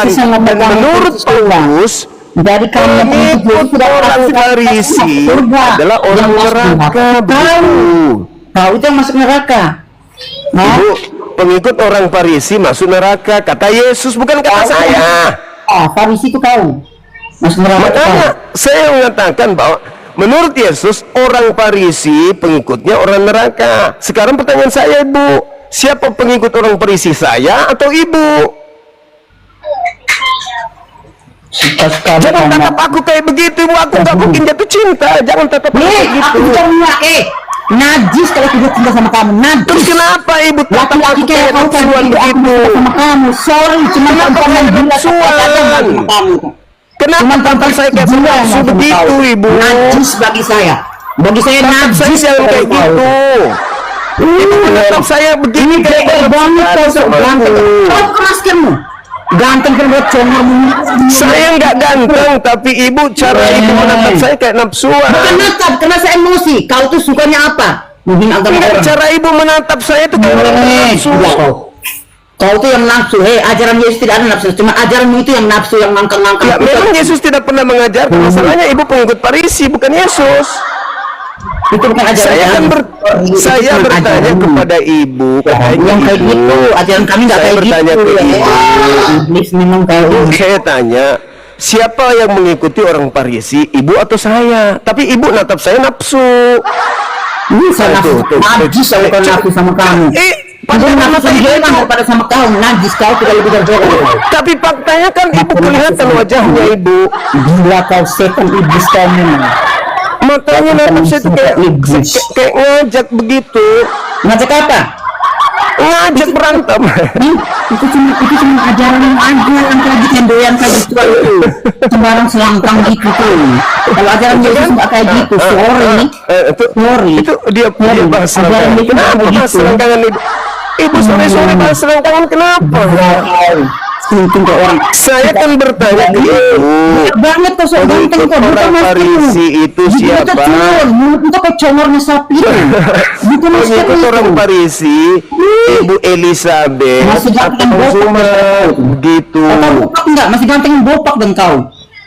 Yesus yang dan memegang menurut Kristus Allah. Paulus, Dari kamu pengikut orang Farisi adalah orang neraka. Kau itu yang masuk neraka. Nah, Ibu, pengikut orang Farisi masuk neraka. Kata Yesus, bukan kata saya. Farisi itu kau masuk neraka. Makanya saya mengatakan bahwa menurut Yesus orang Farisi pengikutnya orang neraka. Sekarang pertanyaan saya, Ibu, siapa pengikut orang Farisi, saya atau Ibu? Jangan tatap aku kayak begitu, Ibu. Aku nggak mungkin jatuh cinta. Jangan tatap aku kayak gitu. Aku bukan najis kalau tidak cinta sama kamu. Najis. Terus kenapa Ibu tatap Laki-laki aku kayak kayak kau nafsuan aku begitu? suka sama kamu. Sorry, cuma perempuan yang gila nafsuan? sama kamu. Kenapa tatap saya kayak nafsu begitu, Ibu? Najis bagi saya. Bagi saya najis Saya kayak gitu. Ibu menatap saya begini kayak banget kau sok ganteng. Kau kemaskanmu. Ganteng kan buat congormu. Saya nggak ganteng, tapi Ibu cara Ibu menatap saya kayak nafsuan. Bukan natap, karena saya emosi. Kau tuh sukanya apa? Mungkin agama Enggak, orang. cara Ibu menatap saya itu kayak orang nafsu. Kau tuh yang nafsu. Ajaran Yesus tidak ada nafsu. Cuma ajaranmu itu yang nafsu, yang ngangkang-ngangkang. Ya, memang Yesus tidak pernah mengajarkan. Masalahnya Ibu pengikut Farisi, bukan Yesus. Itu bukan ajaran. Saya bertanya kepada Ibu, yang kayak gitu. Ajaran kami nggak kayak bertanya gitu. ke Ibu. Iblis memang kayak gitu. Saya tanya, siapa yang mengikuti orang Farisi, Ibu atau saya? Tapi Ibu natap saya nafsu. Ini saya nafsu. Najis kalau kau nafsu sama kamu. Padahal nafsu dia daripada sama kau. Najis kau tidak lebih dari kau. Tapi faktanya kan Ibu kelihatan wajahnya Ibu. Gila kau setan iblis kau memang. Matanya natap saya itu kayak ngajak begitu. Ngajak apa? Ngajak berantem. Itu cuma ajaran yang yang kayak gitu, yang doyan kayak gitu itu. Sembarang selangkang gitu tuh. Kalau ajaran Yesus nggak kayak gitu, sorry. Itu dia bahas Ajaran itu nggak kayak gitu. selangkangan Ibu sore-sore bahas selangkangan kenapa? Untung kok orang. Saya kan bertanya ke Ibu. Banget kok sok ganteng kok. Orang Farisi itu siapa? Mulut itu kayak congornya sapi. Bukan Pengikut orang Farisi, Ibu Elizabeth masih ganteng bopak begitu. Kau bopak enggak? Masih ganteng bopak dan kau.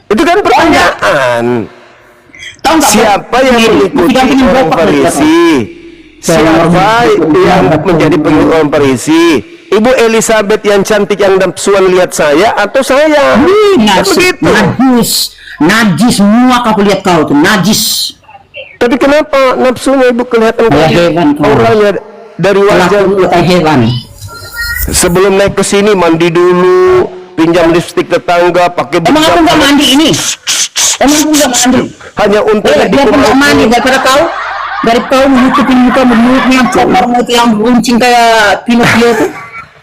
Itu kan pertanyaan. Tahu enggak? Siapa yang mengikuti orang Farisi? Siapa yang menjadi pengikut orang Farisi? Ibu Elizabeth yang cantik yang nafsuan lihat saya atau saya? Najis semua kau lihat kau tuh najis. Tapi kenapa nafsunya Ibu kelihatan orangnya dari wajah? Hewan. Sebelum naik ke sini mandi dulu, pinjam lipstik tetangga, pakai Emang aku nggak mandi ini? Emang aku nggak mandi? Hanya untuk Dia pun nggak mandi daripada kau. Dari kau menutupin muka mulutnya yang runcing kayak Pinocchio tuh.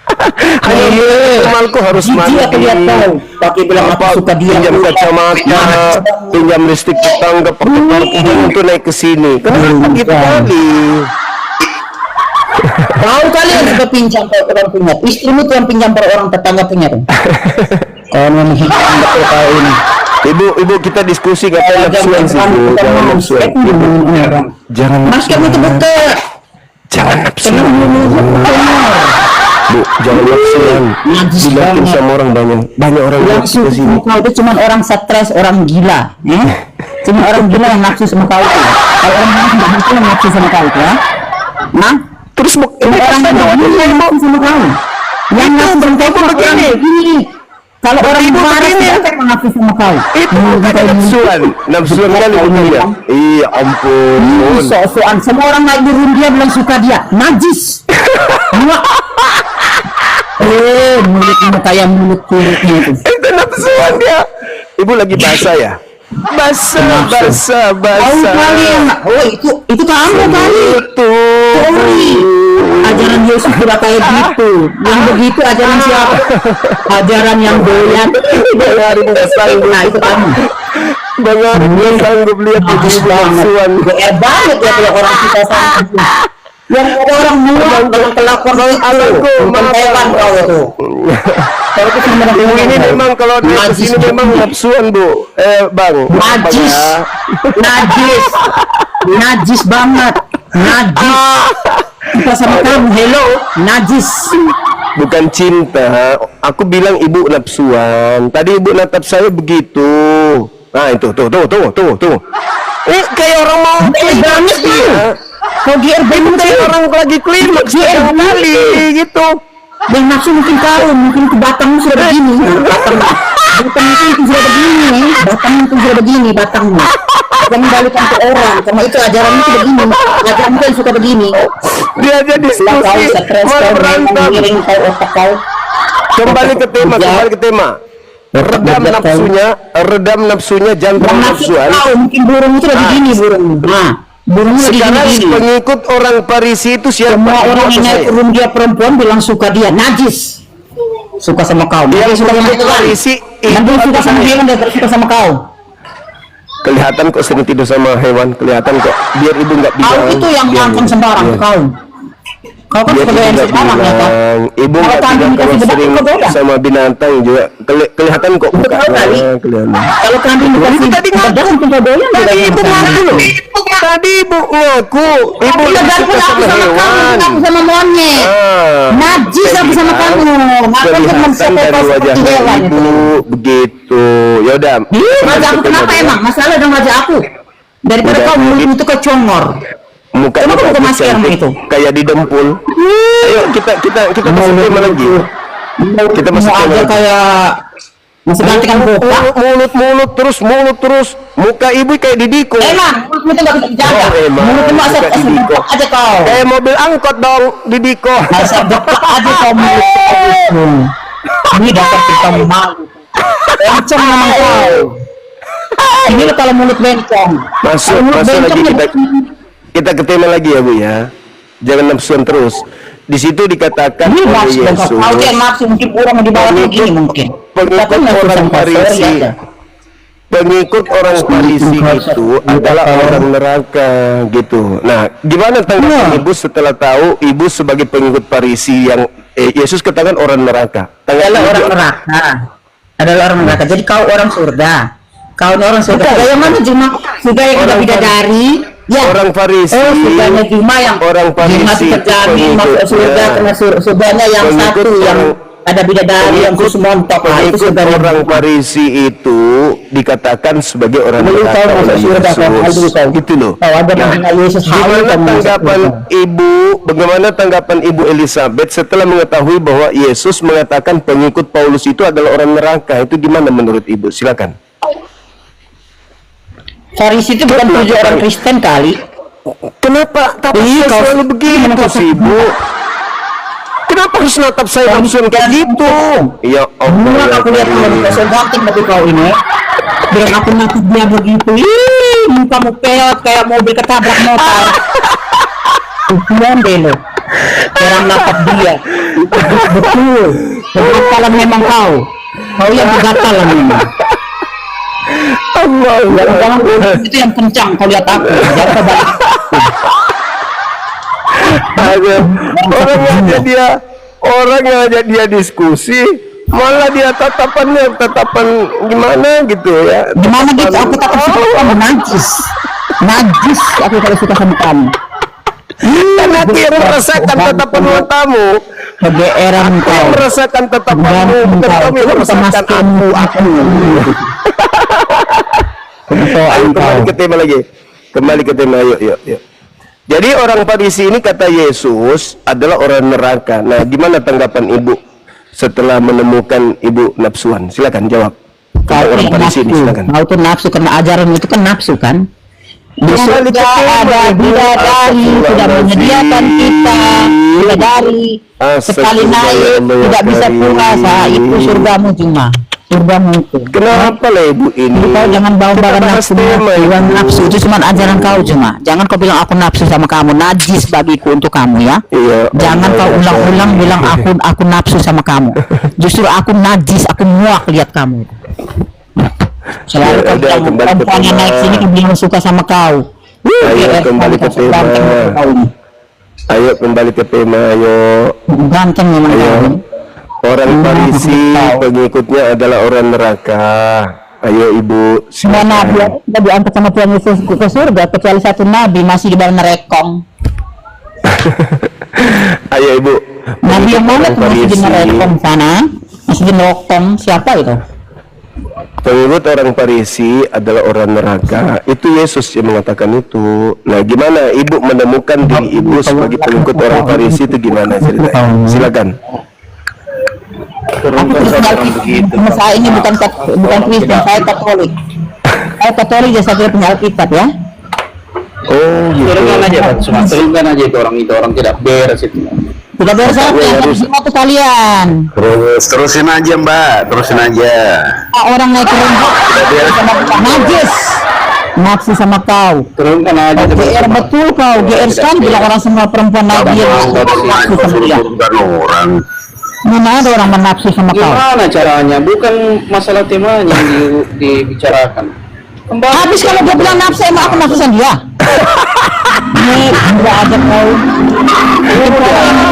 hanya temanku harus mandi. Aku lihat kau pakai bilang apa suka dia. Pinjam kacamata, pinjam lipstik tetangga, pakai parfum untuk naik ke sini. Kenapa gitu kali? Kau kali yang sudah pinjam ke orang punya. Istrimu tuh yang pinjam per orang tetangga punya tuh. Kau memang betul kau ini. Ibu kita diskusi nggak ada nafsuan sih, Bu. Jangan nafsuan. Jangan Mas kamu tuh buka. Jangan nafsuan. Bu, jangan nafsuan. Dilakuin sama orang banyak orang nafsu ke sini. Kau itu cuma orang stres, orang gila. Cuma orang gila yang nafsu sama kau. Kalau orang nggak mungkin yang nafsu sama kau ya. Nah, terus orang gila yang nafsu sama kau. Yang nafsu sama kau begini. Kalau orang marah siapa yang nafsu sama kau? Itu bukan nafsuan kali dia. Iya ampun. So-soan semua orang naik turun dia bilang suka dia. Najis. Mulutnya kayak mulut kulitnya itu. Itu nafsuan dia. Ibu lagi basah ya? Basah. Oh itu kamu kali. Itu. Ajaran Yesus tidak kayak gitu. Yang begitu ajaran siapa? Ajaran yang doyan. Nah itu kamu. Bang Ari belum sanggup lihat ibu nafsuan. GR banget ya kalau orang kita sama. Yang orang murah dengan kelakuan Anakku, hewan kau itu. Ibu ini memang kalau dia kesini memang nafsuan, Bu. Bang. Najis banget. Najis. Kita sama kamu, hello, najis. Bukan cinta. Aku bilang ibu nafsuan. Tadi ibu natap saya begitu. Nah itu, tuh. Kayak orang mau klimaks dia. Kau Ibu kayak orang lagi klimaks kali gitu. yang nafsu mungkin kau, mungkin ke batangmu sudah begini. Batang mungkin sudah begini. Batang mungkin sudah begini batangmu. Jangan balikan ke orang, karena itu ajaranmu sudah begini. Ajaranmu kan suka begini. Dia aja diskusi Kau stres, mau kau berantem. mengiring kau otak kau. Kembali ke tema. Redam nafsunya, jangan terlalu nafsuan. Kau mungkin burung itu sudah begini burung. Nah, burungnya Sekarang begini. pengikut orang Farisi itu siapa? Semua orang yang naik Saya. turun dia perempuan bilang suka dia, najis. Suka sama kau. Dia Dia suka sama pengikut Tuhan. Farisi Dan dia itu suka sama saya. dia dan dia suka sama kau. Kelihatan kok sering tidur sama hewan, kelihatan kok. Biar ibu nggak bilang. Kau itu yang biar- makan sembarang biar- kau. Kau kan Biar sebagai ibu yang nggak sembarang ya kau. bilang. Ibu Kalau nggak kambing bilang kalau dikasih bedak, sering kau beda. sama binatang juga. Kelihatan kok Itu kau mukanya, kali. kelihatan. Kalau kambing dikasih Tadi ngaku. bedak mungkin kau doyan. Tadi tidak ibu makan. ngaku loh. Tadi ibu ngaku. Ibu Aku lebih udah suka aku sama sama kamu, hewan. aku sama monyet. Najis aku sama kamu. Aku Kelihatan mensupport dari kau seperti wajahnya hewan. ibu begitu. Yaudah. Wajah aku kenapa emang? Masalah dong wajah aku. Daripada Udah, kau mulut itu kau congor. Mukanya Kenapa kau bagus, masker cantik, itu? kayak di dempul. Ayo kita masuk tema lagi. Kita masuk Mau tema aja lagi. kayak masih gantikan botak. Mulut terus. Muka ibu kayak di Diko. Emang mulutmu itu nggak bisa dijaga. Oh, emang. Mulutmu asal Bukan di Diko. aja kau. Kayak mobil angkot dong di Diko. Asal dekat aja kau mulut kau. Ini dasar kita malu. Bencong memang kau. Ini loh kalau mulut bencong. Masuk Kalau mulut lagi bencong kita ke tema lagi ya Bu ya. Jangan nafsuan terus. Di situ dikatakan ini oleh nafsu dong kau. Yesus. Kau dia nafsu mungkin orang di bawah begini mungkin. Pengikut Tapi nafsu orang sama kau, Farisi. sorry aja. Pengikut orang Farisi itu adalah orang neraka gitu. Nah, gimana tanggapan ibu setelah tahu ibu sebagai pengikut Farisi yang Yesus katakan orang neraka? Adalah Tanggapan orang ibu- neraka. Adalah orang neraka. Jadi kau orang surga. Kau ini orang surga. Surga yang mana cuma surga yang udah Orang bidadari. Ya. Orang Farisi. Oh, surganya cuma yang Orang Juma Farisi terjamin masuk surga karena surganya yang Pengikut satu yang orang- ada bidadari yang khusus montok. Nah, itu Pengikut surganya. orang Farisi itu dikatakan sebagai orang Dulu neraka kau masuk oleh surga kau. Yesus. Dulu kau. Gitu loh. Kau ada Nah, menghina Yesus. halu Gimana kau masuk tanggapan surga. ibu? Bagaimana tanggapan ibu Elizabeth setelah mengetahui bahwa Yesus mengatakan pengikut Paulus itu adalah orang neraka? Itu gimana menurut ibu? Silakan. Farisi itu bukan tujuh orang Kristen kali. Kenapa? Tapi Iya, saya kau- selalu begitu sih ibu. Kenapa harus natap saya nafsuan kayak gitu? Ya Murah Allah. aku lihat ya kau Karim. so ganteng tapi kau ini. Biar aku nakut dia begitu. Ih, mukamu peot kayak mobil ketabrak motor. Ukuran deh lo. Orang nakut dia. Betul. Begatalan memang kau. Kau yang begatalan memang. Allah. Jangan itu yang kencang kau lihat aku. Jangan kau balik. Ada orang yang ajak dia diskusi, malah dia tatapan gimana gitu ya. Gimana gitu? Aku takut suka kamu najis. Najis aku kalau suka sama kamu. Karena dia merasakan tatapan matamu, Kegeeran dia kau. merasakan tatapanmu, Dan bukan kau kami yang coba merasakan maskermu aku. Ayo, kembali ke tema lagi. Kembali ke tema, yuk. Jadi orang Farisi ini kata Yesus adalah orang neraka. Nah, gimana tanggapan ibu setelah menemukan ibu nafsuan? Silakan jawab. Kau Orang itu Farisi ini nafsu. silakan. Kau itu nafsu karena ajaran itu kan nafsu kan. Di Kembali ke surga tema, ada Ibu. bidadari sudah menyediakan kita bidadari sekali naik tidak bisa puasa itu surgamu cuma surgamu itu. Kenapa lah ibu ini? Jadi kau jangan bawa-bawa Kita bahas nafsu, tema, bilang Ibu. nafsu itu cuma ajaran kau cuma. Jangan kau bilang aku nafsu sama kamu, najis bagiku untuk kamu ya. Iya, Jangan Allah, kau ya, ulang-ulang sorry. bilang aku nafsu sama kamu. Justru aku najis, aku muak lihat kamu. Selalu Ya, kau udah, bilang kembali ke perempuan yang tema. naik sini kau bilang suka sama kau. Ayo, Biar kembali ke kau tema. ganteng sama kau ini. Ayo kembali ke tema, ayo. Ganteng memang Ayo. kau. Orang Farisi Tahu. pengikutnya adalah orang neraka. Ayo ibu, Semua nabi silakan. tidak diangkat sama Tuhan Yesus ke surga kecuali satu nabi masih di bawah nerekong. Ayo ibu, Nabi yang mana tuh masih Farisi. generokong sana? Masih generokong siapa itu? Pengikut orang Farisi adalah orang neraka. Itu Yesus yang mengatakan itu. Nah, gimana ibu menemukan diri ibu sebagai pengikut orang Farisi itu gimana ceritanya? Silakan. Aku Kristen Alkitab. Saya ini bukan Kristen, saya Katolik. Saya Katolik dan saya punya Alkitab ya. Oh, gitu. Turunkan aja Pak, cuma turunkan aja itu orang tidak beres itu. Tidak beres apa yang harus semua kalian. Terusin aja Mbak, terusin aja. Orang naik ke rumput sama najis. Nafsu sama kau. Turunkan aja. GR betul kau. GR sekali bilang orang semua perempuan najis nafsu sama dia. Bukan orang. Mana ada orang menafsu sama kau? Gimana caranya? Bukan masalah temanya yang dibicarakan. Kembali. Habis kalau dia bilang nafsu, emang aku nafsu sama dia. Ini enggak ada kau.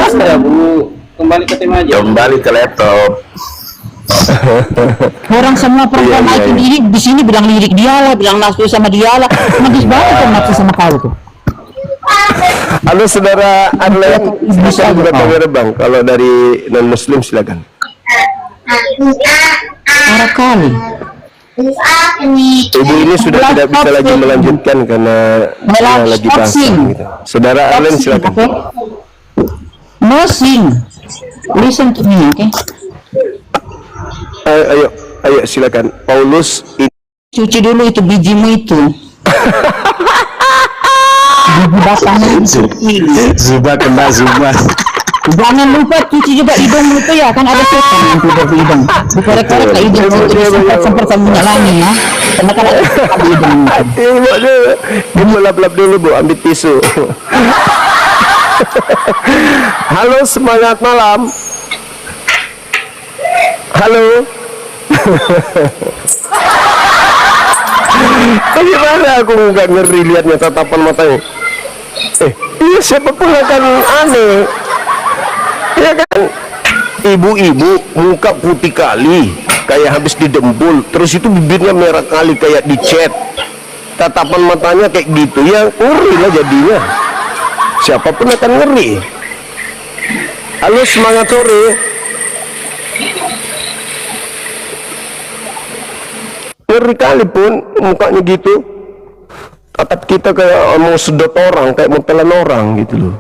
Basta, Bu. Kembali ke tema aja. Kembali ke laptop. Orang semua perempuan Iya, naik iya. di sini bilang lirik dia lah, bilang nafsu sama dia lah. Najis banget kan nafsu sama kau tuh. Halo saudara Arlen, bisa buka kamera bang. Kalau dari non Muslim silakan. Parah kali. Ibu ini sudah tidak bisa lagi melanjutkan karena lagi basah gitu. Saudara Arlen silakan. Okay? No sing. Listen to me, okay? Ayo silakan. Paulus Cuci dulu itu bijimu itu. Biji batangnya itu. Zuba kena Zuba. Jangan lupa cuci juga hidung itu ya, kan ada setan yang tidur di hidung. Dikorek-korek ke hidung itu sempat sama minyak wangi ya. Karena kan ada setan di hidung. Ibu lap-lap dulu Bu, ambil tisu. Halo, semangat malam. Halo. Bagaimana aku nggak ngeri lihatnya tatapan matanya. Iya siapa pun akan aneh. Ya kan, ibu-ibu muka putih kali, kayak habis didembul, terus itu bibirnya merah kali kayak dicat, tatapan matanya kayak gitu, ya ngeri lah jadinya. Siapapun akan ngeri. Halo, semangat sore. Ngeri kali pun mukanya gitu, tatap kita kayak mau sedot orang, kayak mau telan orang gitu loh.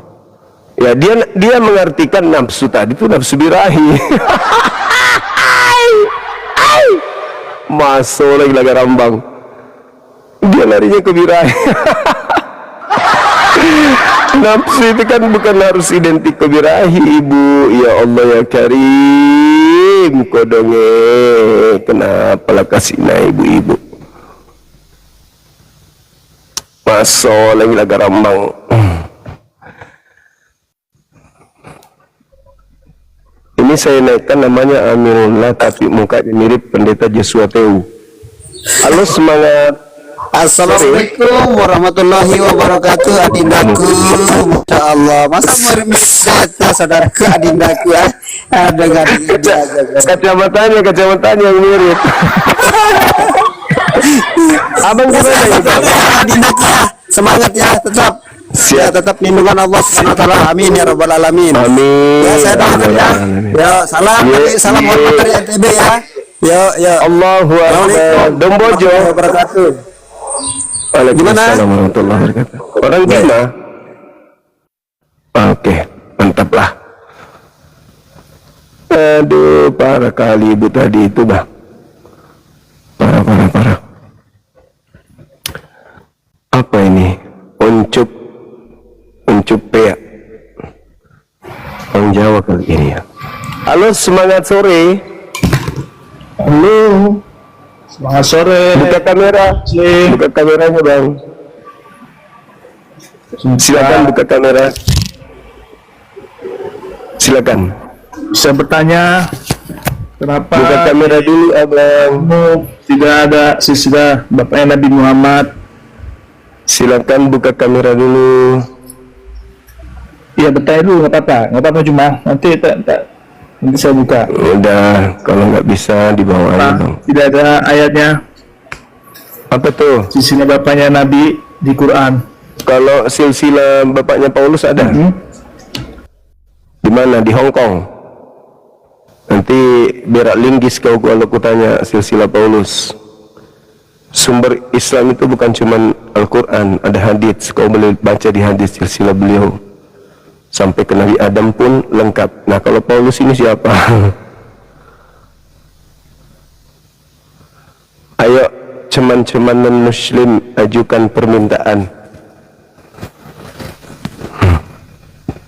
Ya dia mengartikan nafsu tadi itu nafsu birahi. Masuk lagi laga rambang. Dia larinya ke birahi. Nafsu itu kan bukan harus identik ke birahi, Ibu. Ya Allah ya Karim, kodonge. Kenapa lah kasih ibu-ibu? Masuk lagi laga rambang. Ini saya naikkan namanya Amirullah, tapi mukanya mirip pendeta Joshua Teu. Halo, semangat. Assalamualaikum warahmatullahi wabarakatuh. Adindaku, Masya Allah. Masa mirip saudaraku adindaku ya. Ada Kacamatanya yang mirip. Abang gimana ya? adindaku ya. Semangat ya, tetap. Ya, tetap lindungan Allah SWT. Amin ya rabbal alamin. Amin. Ya, saya doakan ya. Ya, salam salam hormat dari NTB ya. Ya. Allahu Akbar. Dombojo. Wabarakatuh. Waalaikumsalam warahmatullahi wabarakatuh. Orang Bima. Oke, mantap lah. Aduh, parah kali ibu tadi itu bah. Parah. Apa ini? Uncup peak. Orang Jawa kali ini ya. Halo, semangat sore. Halo. Semangat sore. Buka kamera. Buka kameranya bang. Silakan buka kamera. Silakan. Bisa bertanya kenapa Buka kamera dulu abang. tidak ada sisa Bapaknya Nabi Muhammad? Silakan buka kamera dulu. Iya, bertanya dulu, nggak apa-apa cuma nanti saya buka. Udah, kalau nggak bisa dibawa aja bang. Tidak ada ayatnya Apa tuh? sisinya Bapaknya Nabi di Quran. Kalau silsilah bapaknya Paulus ada? Di mana? Di Hong Kong. Nanti berak linggis kau kalau aku tanya silsilah Paulus. Sumber Islam itu bukan cuma Al-Quran, ada hadits. Kau boleh baca di hadits silsilah beliau. Sampai ke Nabi Adam pun lengkap. Nah, kalau Paulus ini siapa? Ayo, cuman non-muslim ajukan permintaan.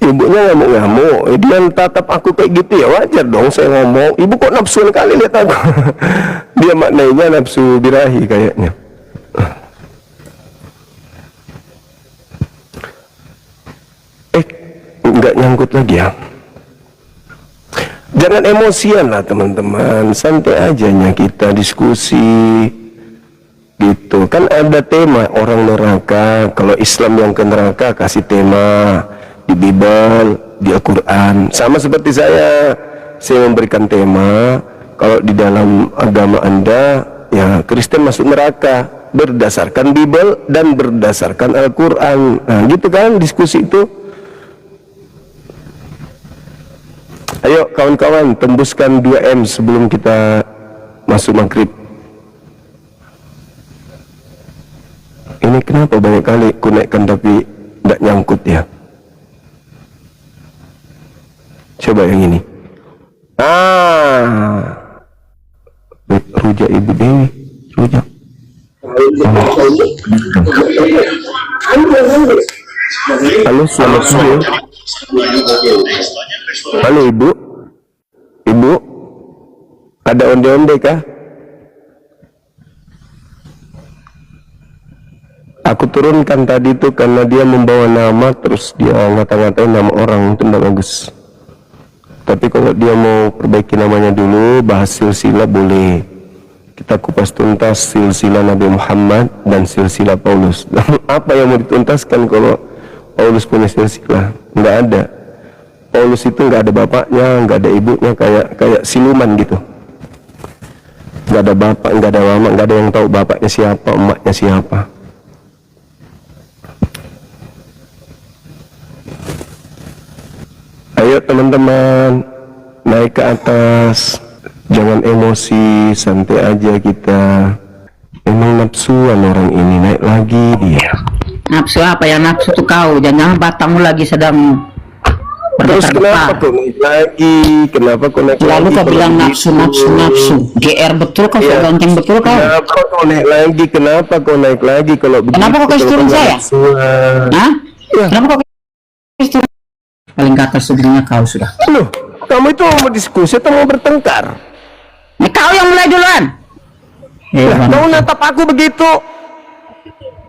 Ibunya ngamuk-ngamuk. Dia tatap aku kayak gitu, ya wajar dong saya ngomong. Ibu kok nafsu kali lihat aku. Dia maknanya nafsu birahi kayaknya. Enggak nyangkut lagi ya. Jangan emosian lah teman-teman, santai aja kita diskusi gitu. Kan ada tema orang neraka. Kalau Islam yang ke neraka kasih tema di Bible, di Al-Quran. Sama seperti saya memberikan tema. Kalau di dalam agama Anda, ya Kristen masuk neraka berdasarkan Bible dan berdasarkan Al-Quran. Nah gitu kan diskusi itu. Ayo kawan-kawan, tembuskan 2M sebelum kita masuk maghrib. Ini kenapa banyak kali ku naikkan tapi tidak nyangkut ya? Coba yang ini. Rujak Ibu Dewi. Rujak. Halo, selamat sore. Halo Ibu. Ibu, ada onde-onde kah? Aku turunkan tadi itu karena dia membawa nama, terus dia ngata-ngatain nama orang, itu tidak bagus. Tapi kalau dia mau perbaiki namanya dulu, bahas silsilah boleh. Kita kupas tuntas silsilah Nabi Muhammad dan silsilah Paulus. Apa yang mau dituntaskan kalau Paulus punya silsilah? Nggak ada. Paulus itu nggak ada bapaknya, nggak ada ibunya, kayak siluman gitu. Nggak ada bapak, nggak ada mama, nggak ada yang tahu bapaknya siapa, emaknya siapa. Ayo teman-teman, naik ke atas, jangan emosi, santai aja kita. Emang nafsuan orang ini, naik lagi dia. Nafsu apa yang nafsu tuh kau? Jangan batangmu lagi sedang terus kenapa kau naik lagi? Kenapa kau naik lalu lagi? Kau bilang nafsu. GR betul kau, ya. Lonceng betul kau. Kenapa kau naik lagi? Kenapa kau naik lagi? Kalau begitu, kenapa kau kasih turun saya? Hah? Ya. Kenapa kau kasih turun? Paling kata sebelumnya kau sudah. Loh, kamu itu mau diskusi atau mau bertengkar? Nah, kau yang mulai duluan. Kau natap aku begitu.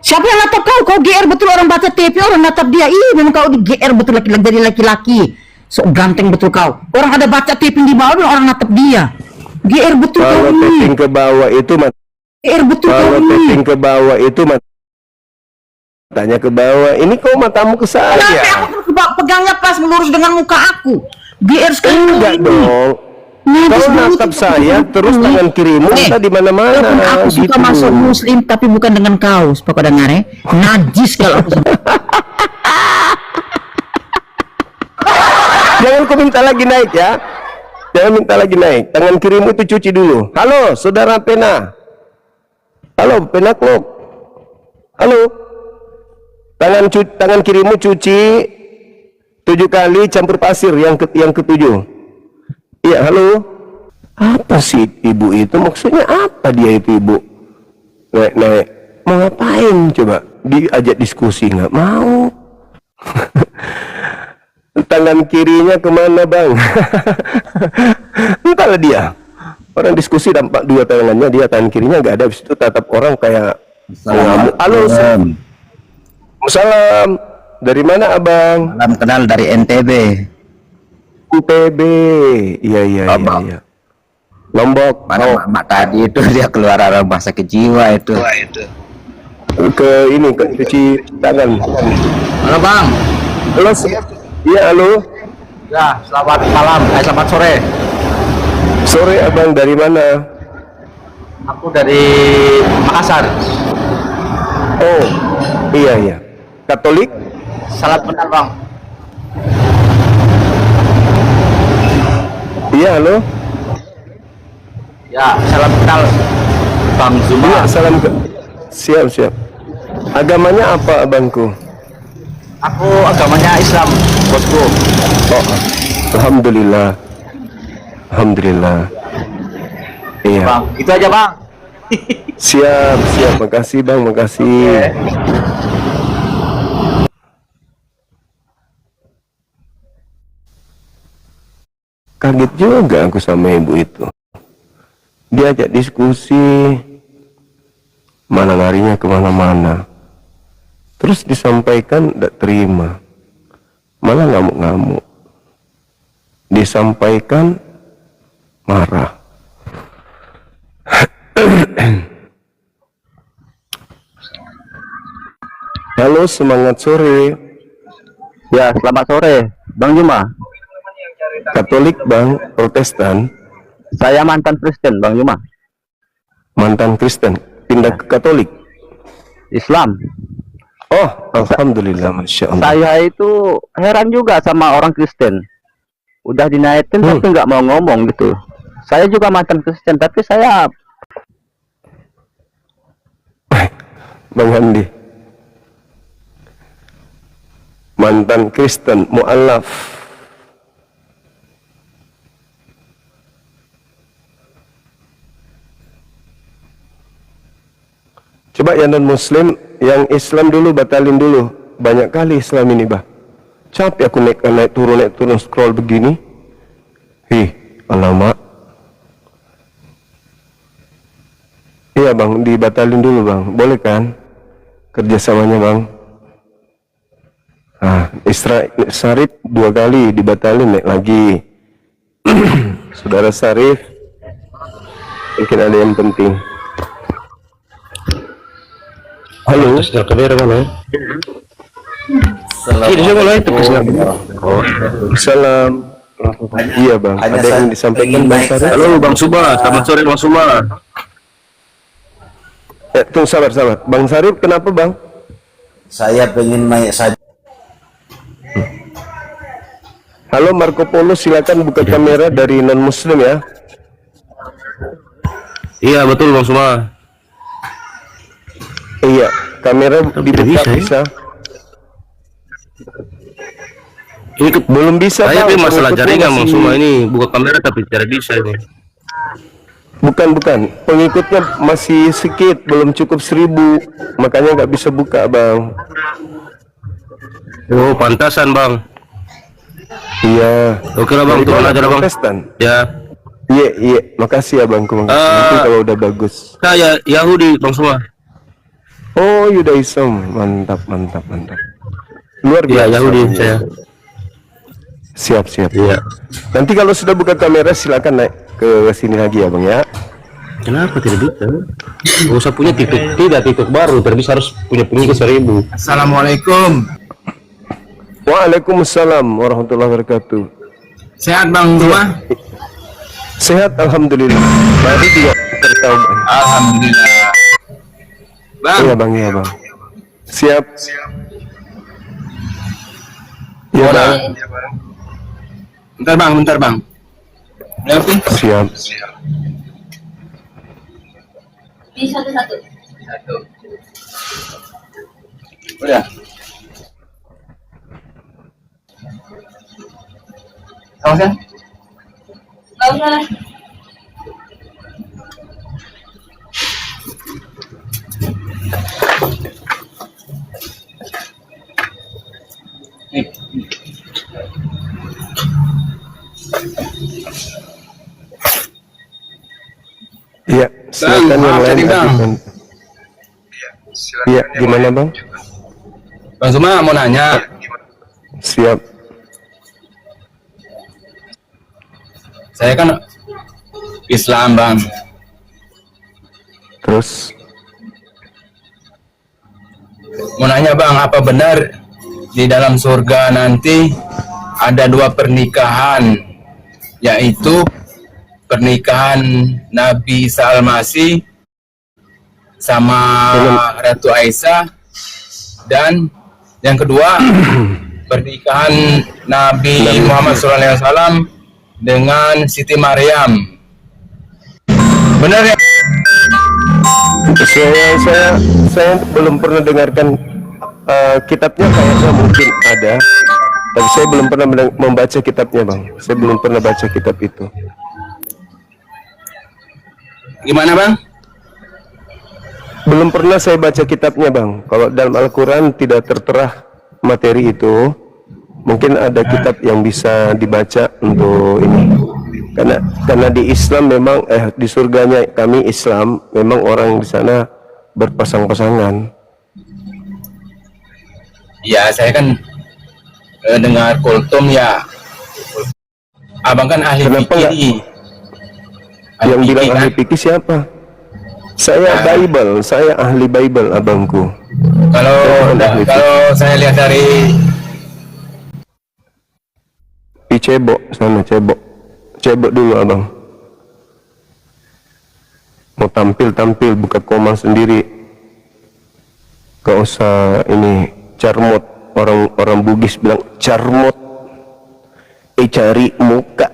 Siapa yang natap kau? Kau GR betul, orang baca TV orang natap dia. Ih, memang kau di GR betul, laki-laki dari laki-laki. Sok ganteng betul kau. Orang ada baca TV di bawah, orang natap dia. GR betul kau Kalau ini. tapping ke bawah itu GR betul kau kalau ini. tapping ke bawah itu matanya ke bawah. Ini kau matamu ke saya. Kenapa aku pegangnya pas melurus dengan muka aku? GR sekali kau Enggak ini. dong. Kau natap saya terus tangan kirimu kita di mana-mana. Aku suka gitu. masuk muslim tapi bukan dengan kaos, Pak dengar ya. Najis kalau aku. Jangan kau minta lagi naik ya. Jangan minta lagi naik. Tangan kirimu itu cuci dulu. Halo, saudara pena. Halo, pena klub. Halo. Tangan kirimu cuci 7 kali campur pasir yang ketujuh. Iya, halo. Apa sih ibu itu? Maksudnya apa dia itu ibu? Naik. Mau ngapain coba? Diajak diskusi nggak mau. Tangan kirinya kemana bang? Entahlah dia. Orang diskusi dampak 2 tangannya, dia tangan kirinya nggak ada. Habis itu tatap orang kayak ngamuk. Halo, salam. Dari mana abang? Salam kenal dari NTB. UTB. Iya. Lombok. Mana mak tadi itu dia keluar rumah sakit jiwa itu. Ke ini ke cuci tangan. Halo bang. Halo. Iya halo. Ya selamat malam. Selamat sore. Sore abang dari mana? Aku dari Makassar. Oh iya. Katolik? Salam kenal bang. Iya, halo. Ya, salam kenal Bang Zuma. Iya, salam ke. Siap, siap. Agamanya apa, abangku? Aku agamanya Islam, bosku. Oh, alhamdulillah. Alhamdulillah. Iya. Bang, itu aja bang. Siap, siap. Makasih, Bang. Makasih. Kaget juga aku sama ibu itu. Diajak diskusi, malah larinya kemana-mana. Terus disampaikan tidak terima, malah ngamuk-ngamuk. Disampaikan marah. Halo, semangat sore. Ya, selamat sore, Bang Zuma. Katolik, Bang? Protestan? Saya mantan Kristen, Bang Zuma. Mantan Kristen, pindah ke Katolik? Islam. Oh, alhamdulillah, masya Allah. Saya itu heran juga sama orang Kristen. Udah dinaikin tapi nggak mau ngomong gitu. Saya juga mantan Kristen, tapi saya Bang Handi, mantan Kristen, mu'alaf. Coba yang non-muslim, yang Islam dulu batalin dulu. Banyak kali Islam ini, bah. Capek aku naik turun scroll begini. Alamak. Iya bang, dibatalin dulu bang. Boleh kan? Kerjasamanya bang. Sarif 2 kali dibatalin, naik lagi. Saudara Sarif, mungkin ada yang penting. Halo. Salam. Iya bang. Ada yang disampaikan bang Sarif? Halo Bang Suma, selamat sore Bang Suma. Tunggu sabar. Bang Sarif kenapa bang? Saya pengen naik saja. Halo Marco Polo, silakan buka kamera dari non muslim ya. Iya betul Bang Suma. Iya, kamera dibuka bisa. Ini Belum bisa saya bang. masalah Pengikutnya jaringan Bang masih- Suma, ini buka kamera tapi tidak bisa ini. Bukan. Pengikutnya masih sedikit, belum cukup 1000, makanya nggak bisa buka bang. Oh pantasan Bang. Iya. Oke lah Bang, Dari turun mana, aja lah Bang. Protestan? Ya, Iya. Makasih ya bang. Nanti kalau udah bagus. saya Yahudi Bang Suma. Oh, Yudaism, mantap. Luar Iya biasa. Yahudi saya. Siap. Iya. Nanti kalau sudah buka kamera silakan naik ke sini lagi ya bang ya. Kenapa tidak bisa? Gak usah punya TikTok baru, tapi harus punya pengikut 1000. Assalamualaikum. Waalaikumsalam warahmatullahi wabarakatuh. Sehat Bang Zuma? Sehat alhamdulillah. Baru juga tertahu. Alhamdulillah. Bang, Iya bang. Siap. Iya bang. bentar bang. Berapa? Siap. Di satu-satu. Udah. Awas ya? Nggak usah lah. Iya. Silakan yang maaf lain. tadi, Bang. ajukan. Iya. Gimana bang? Bang Zuma mau nanya. Siap. Saya kan Islam Bang. Terus. Mau nanya Bang, apa benar di dalam surga nanti ada 2 pernikahan, yaitu pernikahan Nabi Isa Al-Masih sama Ratu Aisyah, dan yang kedua pernikahan Nabi Muhammad SAW dengan Siti Maryam. Benar ya? Saya belum pernah dengarkan kitabnya, kayaknya mungkin ada, tapi saya belum pernah membaca kitabnya, Bang. Saya belum pernah baca kitab itu. Gimana, Bang? Belum pernah saya baca kitabnya, Bang. Kalau dalam Al-Quran tidak tertera materi itu, mungkin ada kitab yang bisa dibaca untuk ini. Karena di Islam memang di surganya kami Islam memang orang di sana berpasang-pasangan. Ya, saya kan dengar kultum ya. Abang kan ahli Kenapa fikih. Yang bilang kan? ahli fikih siapa? Saya Bible, saya ahli Bible, abangku. Kalau saya lihat dari Di cebok sana, cebok dulu, abang. Mau tampil buka koma sendiri. Gak usah ini carmot, orang Bugis bilang carmot, cari muka.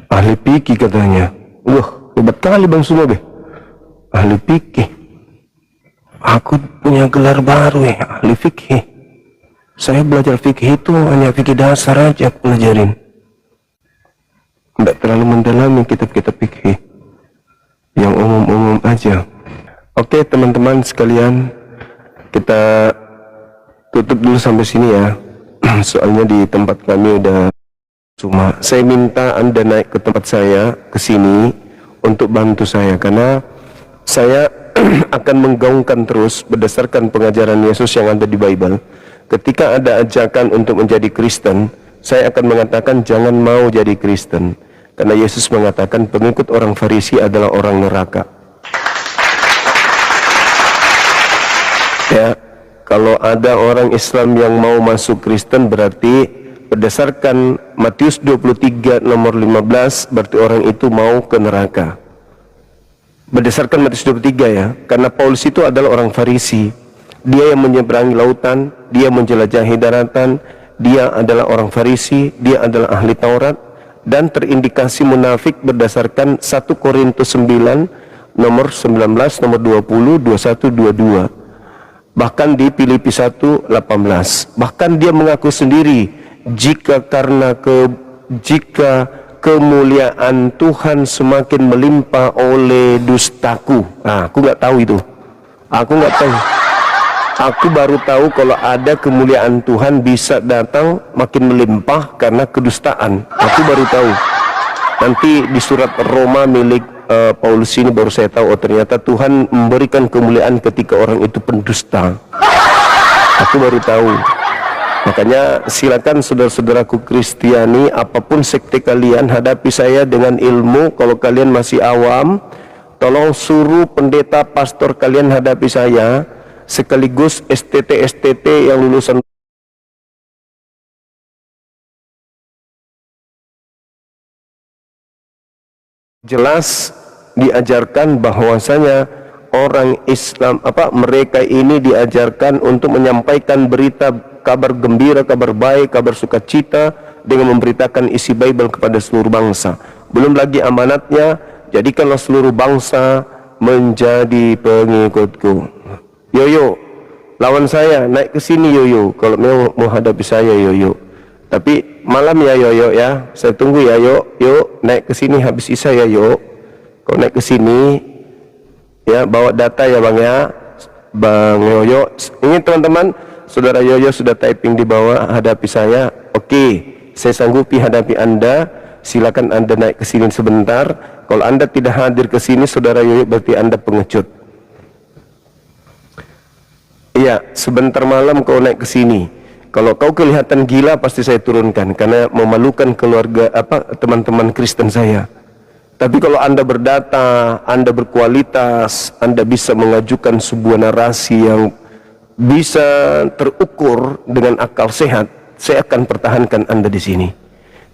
Ahli fikih katanya. Wah, hebat kali Bang Sumo, ahli fikih. Aku punya gelar baru ya, ahli fikih. Saya belajar fikih itu hanya fikih dasar aja pelajarin. Tidak terlalu mendalami kitab-kitab fikih, yang umum-umum aja. Oke teman-teman sekalian, kita tutup dulu sampai sini ya. Soalnya di tempat kami udah cuma. Saya minta Anda naik ke tempat saya, ke sini untuk bantu saya, karena saya akan menggaungkan terus berdasarkan pengajaran Yesus yang ada di Bible. Ketika ada ajakan untuk menjadi Kristen, saya akan mengatakan jangan mau jadi Kristen, karena Yesus mengatakan pengikut orang Farisi adalah orang neraka. Ya, kalau ada orang Islam yang mau masuk Kristen, berarti berdasarkan Matius 23 nomor 15, berarti orang itu mau ke neraka. Berdasarkan Matius 23 ya, karena Paulus itu adalah orang Farisi. Dia yang menyeberangi lautan, dia menjelajahi daratan, dia adalah orang Farisi, dia adalah ahli Taurat, dan terindikasi munafik berdasarkan 1 Korintus 9 nomor 19, nomor 20, 21, 22. Bahkan di Filipi 1, 18. Bahkan dia mengaku sendiri, jika kemuliaan Tuhan semakin melimpah oleh dustaku. Nah, aku nggak tahu itu. Aku nggak tahu. Aku baru tahu kalau ada kemuliaan Tuhan bisa datang makin melimpah karena kedustaan. Aku baru tahu. Nanti di surat Roma milik Paulus ini baru saya tahu, oh ternyata Tuhan memberikan kemuliaan ketika orang itu pendusta. Aku baru tahu. Makanya silakan saudara-saudaraku Kristiani, apapun sekte kalian, hadapi saya dengan ilmu. Kalau kalian masih awam, tolong suruh pendeta pastor kalian hadapi saya, sekaligus STT yang lulusan jelas diajarkan bahwasanya orang Islam mereka ini diajarkan untuk menyampaikan berita kabar gembira, kabar baik, kabar sukacita dengan memberitakan isi Bible kepada seluruh bangsa. Belum lagi amanatnya, jadikanlah seluruh bangsa menjadi pengikutku. Yoyo, lawan saya, naik ke sini Yoyo. Kalau mau hadapi saya Yoyo. Tapi malam ya Yoyo ya. Saya tunggu ya Yo, naik ke sini habis Isya ya Yo. Kalau naik ke sini ya bawa data ya Bang ya. Bang Yoyo. Ini teman-teman, Saudara Yoyo sudah typing di bawah, hadapi saya. Oke, saya sanggupi hadapi Anda. Silakan Anda naik ke sini sebentar. Kalau Anda tidak hadir ke sini Saudara Yoyo, berarti Anda pengecut. Iya, sebentar malam kau naik ke sini. Kalau kau kelihatan gila pasti saya turunkan karena memalukan keluarga teman-teman Kristen saya. Tapi kalau Anda berdata, Anda berkualitas, Anda bisa mengajukan sebuah narasi yang bisa terukur dengan akal sehat, saya akan pertahankan Anda di sini.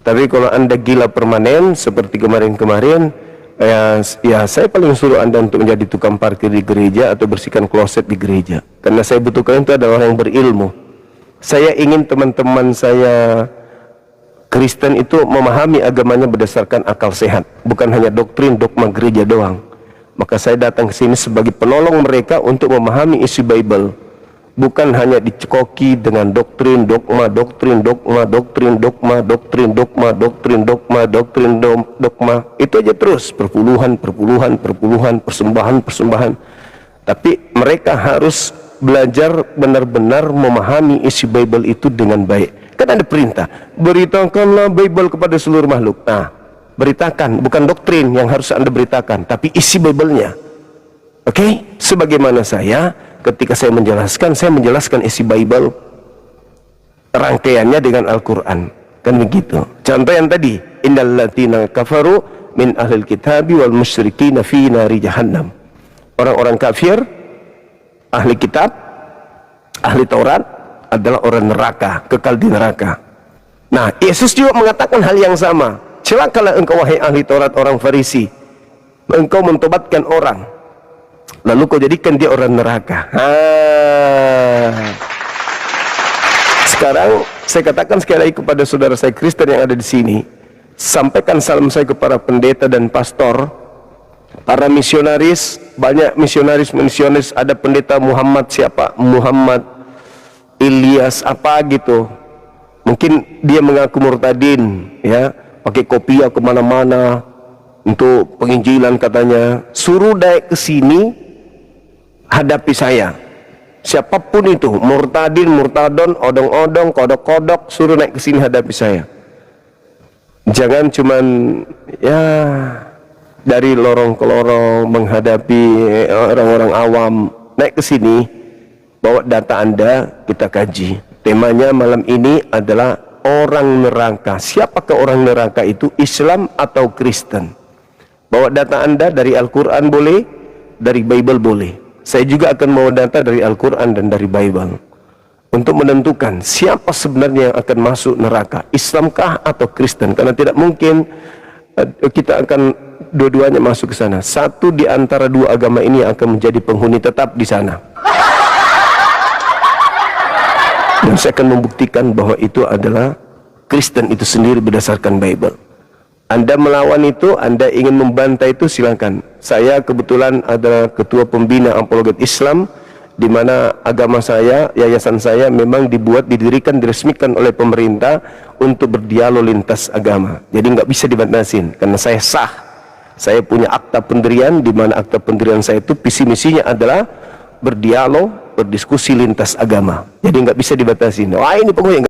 Tapi kalau Anda gila permanen seperti kemarin-kemarin, Ya, saya paling suruh Anda untuk menjadi tukang parkir di gereja atau bersihkan kloset di gereja. Karena saya butuhkan itu adalah orang yang berilmu. Saya ingin teman-teman saya Kristen itu memahami agamanya berdasarkan akal sehat, bukan hanya doktrin dogma gereja doang. Maka saya datang ke sini sebagai penolong mereka untuk memahami isi Bible. Bukan hanya dicekoki dengan doktrin, dogma, doktrin, dogma, doktrin, dogma, doktrin, dogma, doktrin, dogma, doktrin, dogma. Itu aja terus, perpuluhan, persembahan. Tapi mereka harus belajar benar-benar memahami isi Bible itu dengan baik. Kan ada perintah, beritakanlah Bible kepada seluruh makhluk. Nah, beritakan, bukan doktrin yang harus Anda beritakan, tapi isi Bible-nya. Oke? Sebagaimana saya, ketika saya menjelaskan isi Bible rangkaiannya dengan Al-Quran, kan begitu. Contoh yang tadi, innal latina kafaru min ahlil kitabi wal musyrikina fi nari jahannam. Orang-orang kafir, ahli kitab, ahli Taurat adalah orang neraka, kekal di neraka. Nah, Yesus juga mengatakan hal yang sama. Celakalah engkau wahai ahli Taurat, orang Farisi, engkau mentobatkan orang, lalu kau jadikan dia orang neraka. Sekarang saya katakan sekali lagi kepada saudara saya Kristen yang ada di sini, sampaikan salam saya kepada pendeta dan pastor, para misionaris, banyak misionaris, ada pendeta Muhammad siapa? Muhammad Ilyas apa gitu. Mungkin dia mengaku murtadin, ya, pakai kopiah kemana-mana untuk penginjilan katanya. Suruh naik ke sini, hadapi saya. Siapapun itu, murtadin, murtadon, odong-odong, kodok-kodok, suruh naik ke sini hadapi saya. Jangan cuman ya dari lorong ke lorong menghadapi orang-orang awam. Naik ke sini, bawa data Anda, kita kaji. Temanya malam ini adalah orang neraka. Siapakah orang neraka itu? Islam atau Kristen? Bawa data Anda dari Al-Quran boleh, dari Bible boleh. Saya juga akan membawa data dari Al-Quran dan dari Bible untuk menentukan siapa sebenarnya yang akan masuk neraka, Islamkah atau Kristen. Karena tidak mungkin kita akan dua-duanya masuk ke sana. Satu di antara dua agama ini akan menjadi penghuni tetap di sana. Dan saya akan membuktikan bahwa itu adalah Kristen itu sendiri berdasarkan Bible. Anda melawan itu, Anda ingin membantai itu, silakan. Saya kebetulan adalah ketua pembina apologet Islam, di mana agama saya, yayasan saya memang didirikan, diresmikan oleh pemerintah untuk berdialog lintas agama. Jadi nggak bisa dibatasin, karena saya sah. Saya punya akta pendirian, di mana akta pendirian saya itu visi misinya adalah berdialog, berdiskusi lintas agama. Jadi nggak bisa dibatasin. Wah, ini penghuni.